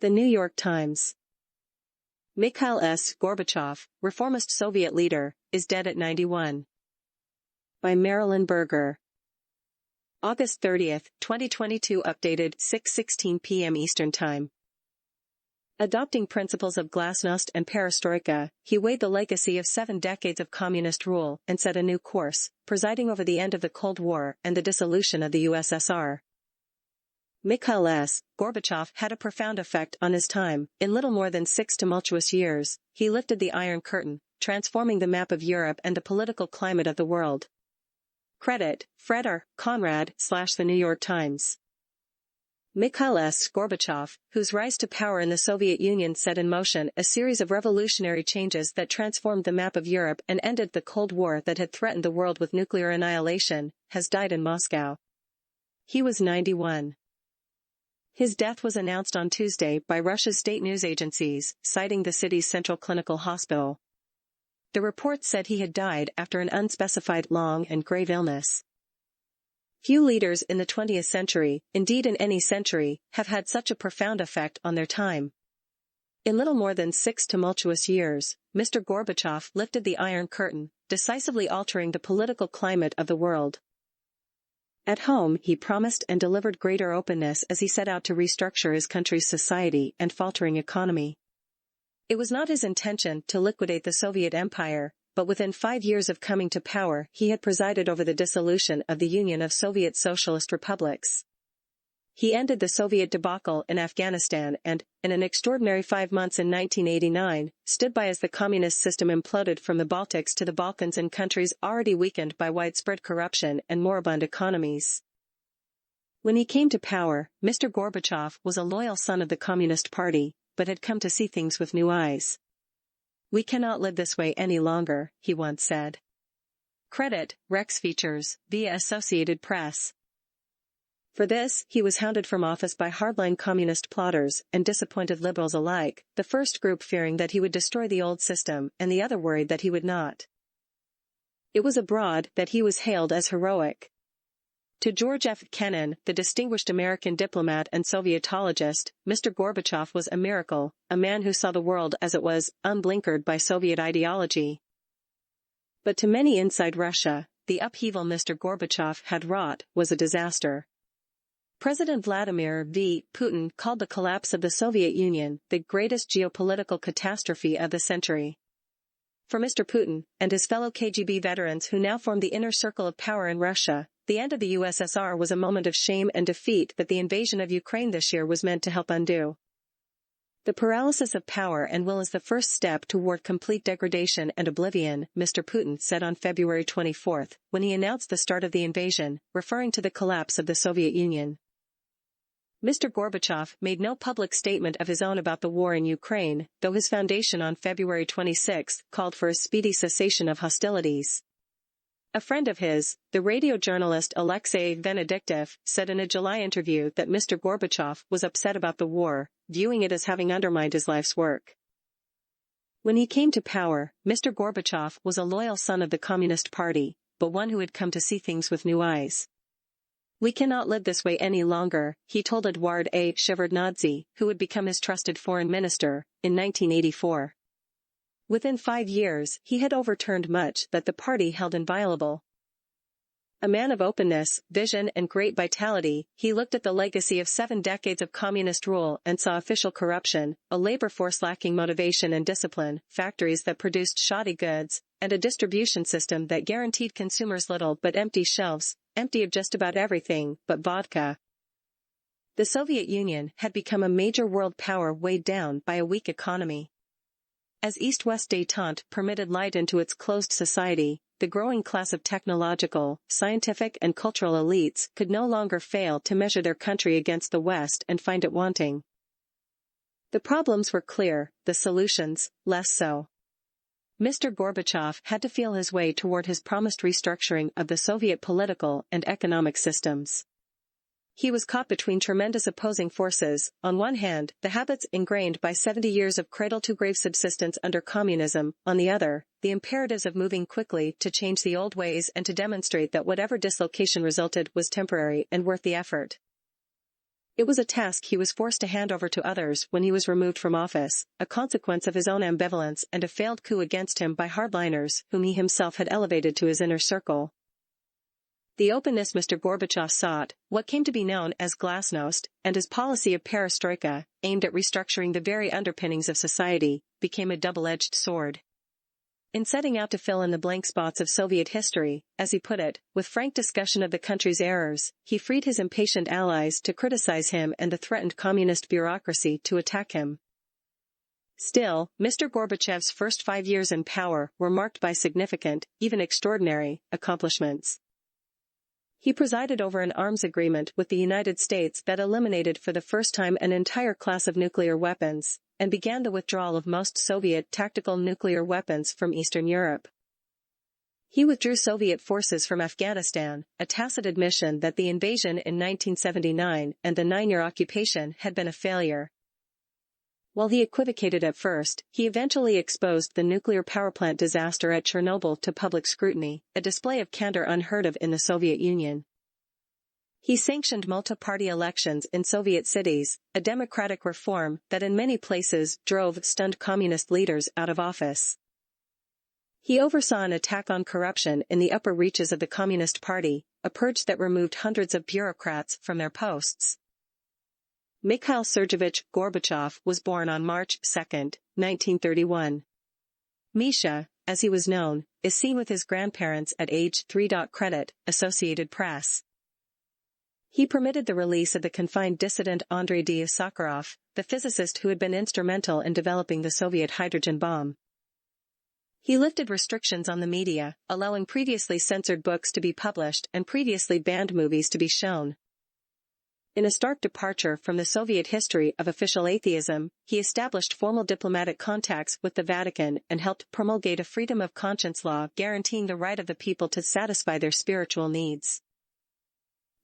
The New York Times. Mikhail S. Gorbachev, Reformist Soviet leader, is dead at 91. By Marilyn Berger. August 30, 2022. Updated 6:16 p.m. Eastern Time. Adopting principles of glasnost and perestroika, he weighed the legacy of 7 decades of communist rule and set a new course, presiding over the end of the Cold War and the dissolution of the U.S.S.R. Mikhail S. Gorbachev had a profound effect on his time. In little more than 6 tumultuous years, he lifted the Iron Curtain, transforming the map of Europe and the political climate of the world. Credit, Fred R. Conrad / The New York Times. Mikhail S. Gorbachev, whose rise to power in the Soviet Union set in motion a series of revolutionary changes that transformed the map of Europe and ended the Cold War that had threatened the world with nuclear annihilation, has died in Moscow. He was 91. His death was announced on Tuesday by Russia's state news agencies, citing the city's central clinical hospital. The report said he had died after an unspecified long and grave illness. Few leaders in the 20th century, indeed in any century, have had such a profound effect on their time. In little more than 6 tumultuous years, Mr. Gorbachev lifted the Iron Curtain, decisively altering the political climate of the world. At home, he promised and delivered greater openness as he set out to restructure his country's society and faltering economy. It was not his intention to liquidate the Soviet Empire, but within 5 years of coming to power, he had presided over the dissolution of the Union of Soviet Socialist Republics. He ended the Soviet debacle in Afghanistan and, in an extraordinary 5 months in 1989, stood by as the communist system imploded from the Baltics to the Balkans in countries already weakened by widespread corruption and moribund economies. When he came to power, Mr. Gorbachev was a loyal son of the Communist Party, but had come to see things with new eyes. "We cannot live this way any longer," he once said. Credit, Rex Features, via Associated Press. For this, he was hounded from office by hardline communist plotters and disappointed liberals alike, the first group fearing that he would destroy the old system and the other worried that he would not. It was abroad that he was hailed as heroic. To George F. Kennan, the distinguished American diplomat and Sovietologist, Mr. Gorbachev was a miracle, a man who saw the world as it was, unblinkered by Soviet ideology. But to many inside Russia, the upheaval Mr. Gorbachev had wrought was a disaster. President Vladimir V. Putin called the collapse of the Soviet Union the greatest geopolitical catastrophe of the century. For Mr. Putin, and his fellow KGB veterans who now form the inner circle of power in Russia, the end of the U.S.S.R. was a moment of shame and defeat that the invasion of Ukraine this year was meant to help undo. The paralysis of power and will is the first step toward complete degradation and oblivion, Mr. Putin said on February 24, when he announced the start of the invasion, referring to the collapse of the Soviet Union. Mr. Gorbachev made no public statement of his own about the war in Ukraine, though his foundation on February 26 called for a speedy cessation of hostilities. A friend of his, the radio journalist Alexei Venediktov, said in a July interview that Mr. Gorbachev was upset about the war, viewing it as having undermined his life's work. When he came to power, Mr. Gorbachev was a loyal son of the Communist Party, but one who had come to see things with new eyes. "We cannot live this way any longer," he told Eduard A. Shevardnadze, who would become his trusted foreign minister, in 1984. Within 5 years, he had overturned much that the party held inviolable. A man of openness, vision and great vitality, he looked at the legacy of 7 decades of communist rule and saw official corruption, a labor force lacking motivation and discipline, factories that produced shoddy goods, and a distribution system that guaranteed consumers little but empty shelves, empty of just about everything but vodka. The Soviet Union had become a major world power weighed down by a weak economy. As East-West détente permitted light into its closed society, the growing class of technological, scientific and cultural elites could no longer fail to measure their country against the West and find it wanting. The problems were clear, the solutions, less so. Mr. Gorbachev had to feel his way toward his promised restructuring of the Soviet political and economic systems. He was caught between tremendous opposing forces, on one hand, the habits ingrained by 70 years of cradle-to-grave subsistence under communism, on the other, the imperatives of moving quickly to change the old ways and to demonstrate that whatever dislocation resulted was temporary and worth the effort. It was a task he was forced to hand over to others when he was removed from office, a consequence of his own ambivalence and a failed coup against him by hardliners whom he himself had elevated to his inner circle. The openness Mr. Gorbachev sought, what came to be known as glasnost, and his policy of perestroika, aimed at restructuring the very underpinnings of society, became a double-edged sword. In setting out to fill in the blank spots of Soviet history, as he put it, with frank discussion of the country's errors, he freed his impatient allies to criticize him and the threatened communist bureaucracy to attack him. Still, Mr. Gorbachev's first 5 years in power were marked by significant, even extraordinary, accomplishments. He presided over an arms agreement with the United States that eliminated for the first time an entire class of nuclear weapons, and began the withdrawal of most Soviet tactical nuclear weapons from Eastern Europe. He withdrew Soviet forces from Afghanistan, a tacit admission that the invasion in 1979 and the 9-year occupation had been a failure. While he equivocated at first, he eventually exposed the nuclear power plant disaster at Chernobyl to public scrutiny, a display of candor unheard of in the Soviet Union. He sanctioned multi-party elections in Soviet cities, a democratic reform that in many places drove stunned communist leaders out of office. He oversaw an attack on corruption in the upper reaches of the Communist Party, a purge that removed hundreds of bureaucrats from their posts. Mikhail Sergeyevich Gorbachev was born on March 2, 1931. Misha, as he was known, is seen with his grandparents at age 3. Credit, Associated Press. He permitted the release of the confined dissident Andrei Sakharov, the physicist who had been instrumental in developing the Soviet hydrogen bomb. He lifted restrictions on the media, allowing previously censored books to be published and previously banned movies to be shown. In a stark departure from the Soviet history of official atheism, he established formal diplomatic contacts with the Vatican and helped promulgate a freedom of conscience law guaranteeing the right of the people to satisfy their spiritual needs.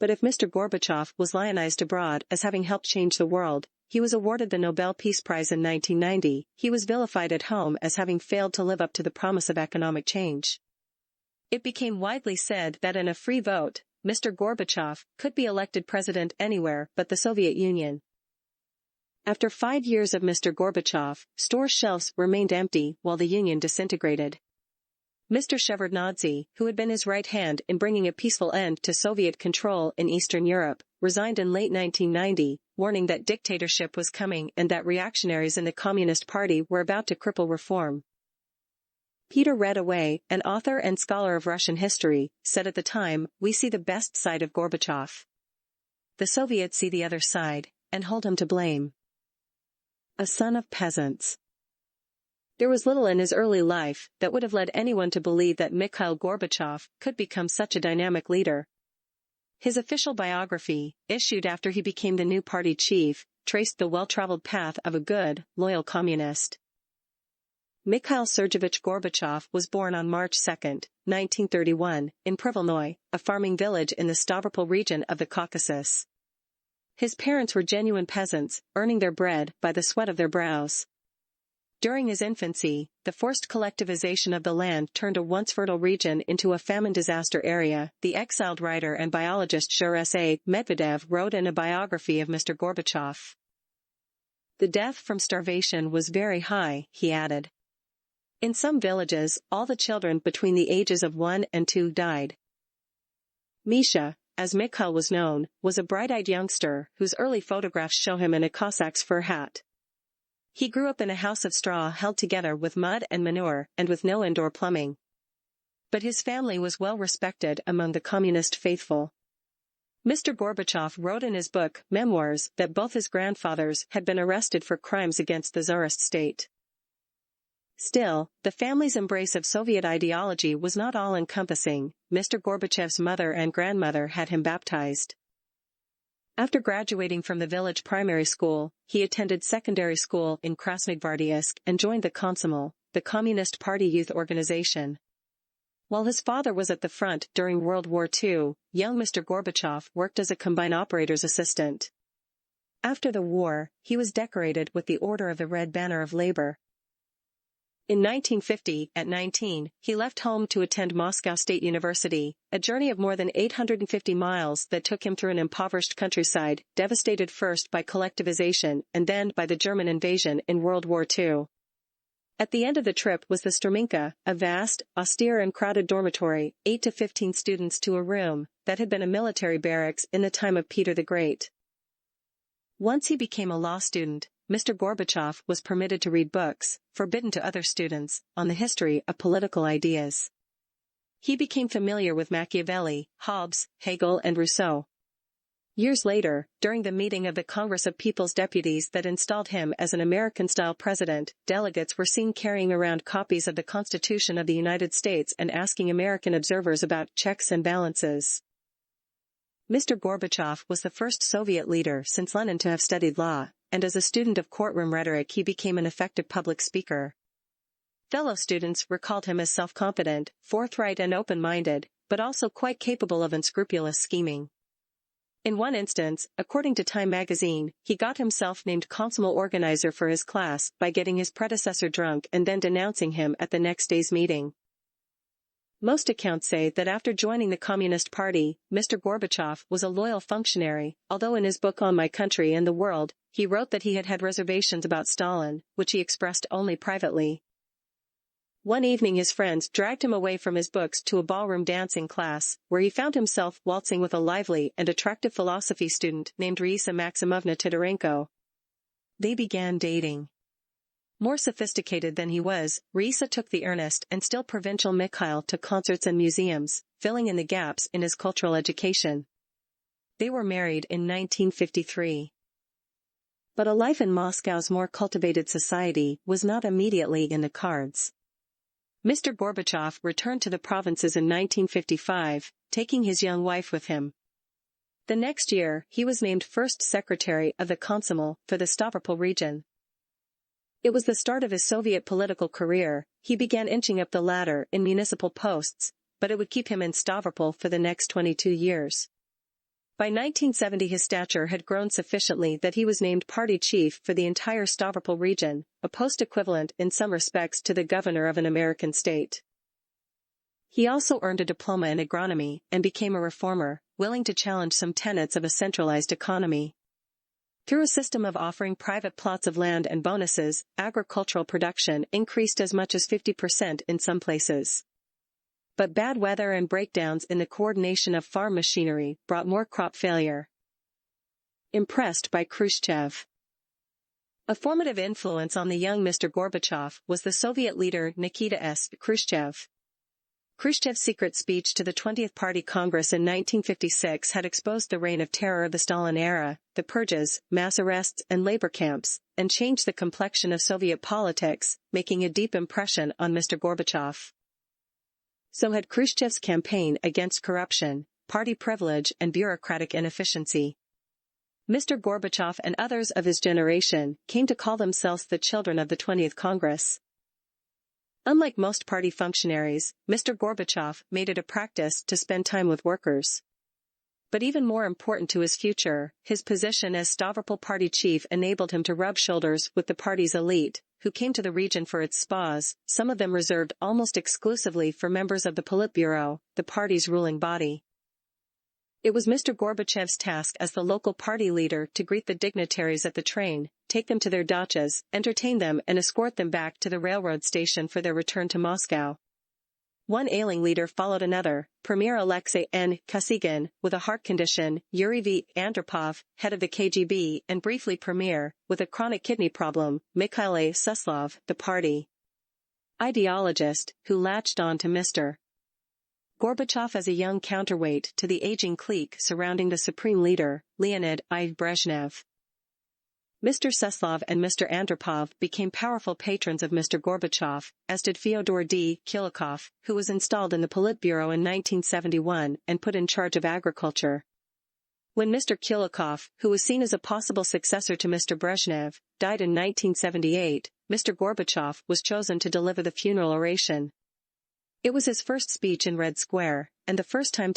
But if Mr. Gorbachev was lionized abroad as having helped change the world, he was awarded the Nobel Peace Prize in 1990, he was vilified at home as having failed to live up to the promise of economic change. It became widely said that in a free vote, Mr. Gorbachev could be elected president anywhere but the Soviet Union. After 5 years of Mr. Gorbachev, store shelves remained empty while the Union disintegrated. Mr. Shevardnadze, who had been his right hand in bringing a peaceful end to Soviet control in Eastern Europe, resigned in late 1990, warning that dictatorship was coming and that reactionaries in the Communist Party were about to cripple reform. Peter Redaway, an author and scholar of Russian history, said at the time, "We see the best side of Gorbachev. The Soviets see the other side, and hold him to blame." A son of peasants. There was little in his early life that would have led anyone to believe that Mikhail Gorbachev could become such a dynamic leader. His official biography, issued after he became the new party chief, traced the well-traveled path of a good, loyal communist. Mikhail Sergeyevich Gorbachev was born on March 2, 1931, in Privolnoy, a farming village in the Stavropol region of the Caucasus. His parents were genuine peasants, earning their bread by the sweat of their brows. During his infancy, the forced collectivization of the land turned a once fertile region into a famine disaster area, the exiled writer and biologist Shursa Medvedev wrote in a biography of Mr. Gorbachev. "The death from starvation was very high," he added. In some villages, all the children between the ages of 1 and 2 died. Misha, as Mikhail was known, was a bright-eyed youngster whose early photographs show him in a Cossack's fur hat. He grew up in a house of straw held together with mud and manure and with no indoor plumbing. But his family was well respected among the communist faithful. Mr. Gorbachev wrote in his book, Memoirs, that both his grandfathers had been arrested for crimes against the Tsarist state. Still, the family's embrace of Soviet ideology was not all-encompassing. Mr. Gorbachev's mother and grandmother had him baptized. After graduating from the village primary school, he attended secondary school in Krasnogvardeysk and joined the Komsomol, the Communist Party youth organization. While his father was at the front during World War II, young Mr. Gorbachev worked as a combine operator's assistant. After the war, he was decorated with the Order of the Red Banner of Labor. In 1950, at 19, he left home to attend Moscow State University, a journey of more than 850 miles that took him through an impoverished countryside, devastated first by collectivization and then by the German invasion in World War II. At the end of the trip was the Strminka, a vast, austere and crowded dormitory, 8 to 15 students to a room, that had been a military barracks in the time of Peter the Great. Once he became a law student, Mr. Gorbachev was permitted to read books, forbidden to other students, on the history of political ideas. He became familiar with Machiavelli, Hobbes, Hegel and Rousseau. Years later, during the meeting of the Congress of People's Deputies that installed him as an American-style president, delegates were seen carrying around copies of the Constitution of the United States and asking American observers about checks and balances. Mr. Gorbachev was the first Soviet leader since Lenin to have studied law, and as a student of courtroom rhetoric he became an effective public speaker. Fellow students recalled him as self-confident, forthright and open-minded, but also quite capable of unscrupulous scheming. In one instance, according to Time magazine, he got himself named consummate organizer for his class by getting his predecessor drunk and then denouncing him at the next day's meeting. Most accounts say that after joining the Communist Party, Mr. Gorbachev was a loyal functionary, although in his book On My Country and the World, he wrote that he had had reservations about Stalin, which he expressed only privately. One evening his friends dragged him away from his books to a ballroom dancing class, where he found himself waltzing with a lively and attractive philosophy student named Raisa Maximovna Titarenko. They began dating. More sophisticated than he was, Raisa took the earnest and still provincial Mikhail to concerts and museums, filling in the gaps in his cultural education. They were married in 1953. But a life in Moscow's more cultivated society was not immediately in the cards. Mr. Gorbachev returned to the provinces in 1955, taking his young wife with him. The next year, he was named first secretary of the Komsomol for the Stavropol region. It was the start of his Soviet political career. He began inching up the ladder in municipal posts, but it would keep him in Stavropol for the next 22 years. By 1970 his stature had grown sufficiently that he was named party chief for the entire Stavropol region, a post equivalent in some respects to the governor of an American state. He also earned a diploma in agronomy and became a reformer, willing to challenge some tenets of a centralized economy. Through a system of offering private plots of land and bonuses, agricultural production increased as much as 50% in some places. But bad weather and breakdowns in the coordination of farm machinery brought more crop failure. Impressed by Khrushchev. A formative influence on the young Mr. Gorbachev was the Soviet leader Nikita S. Khrushchev. Khrushchev's secret speech to the 20th Party Congress in 1956 had exposed the reign of terror of the Stalin era, the purges, mass arrests and labor camps, and changed the complexion of Soviet politics, making a deep impression on Mr. Gorbachev. So had Khrushchev's campaign against corruption, party privilege and bureaucratic inefficiency. Mr. Gorbachev and others of his generation came to call themselves the children of the 20th Congress. Unlike most party functionaries, Mr. Gorbachev made it a practice to spend time with workers. But even more important to his future, his position as Stavropol party chief enabled him to rub shoulders with the party's elite, who came to the region for its spas, some of them reserved almost exclusively for members of the Politburo, the party's ruling body. It was Mr. Gorbachev's task as the local party leader to greet the dignitaries at the train, take them to their dachas, entertain them and escort them back to the railroad station for their return to Moscow. One ailing leader followed another, Premier Alexei N. Kosygin, with a heart condition, Yuri V. Andropov, head of the KGB, and briefly Premier, with a chronic kidney problem, Mikhail A. Suslov, the party ideologist, who latched on to Mr. Gorbachev as a young counterweight to the aging clique surrounding the supreme leader, Leonid I. Brezhnev. Mr. Suslov and Mr. Andropov became powerful patrons of Mr. Gorbachev, as did Fyodor D. Kulikov, who was installed in the Politburo in 1971 and put in charge of agriculture. When Mr. Kulikov, who was seen as a possible successor to Mr. Brezhnev, died in 1978, Mr. Gorbachev was chosen to deliver the funeral oration. It was his first speech in Red Square, and the first time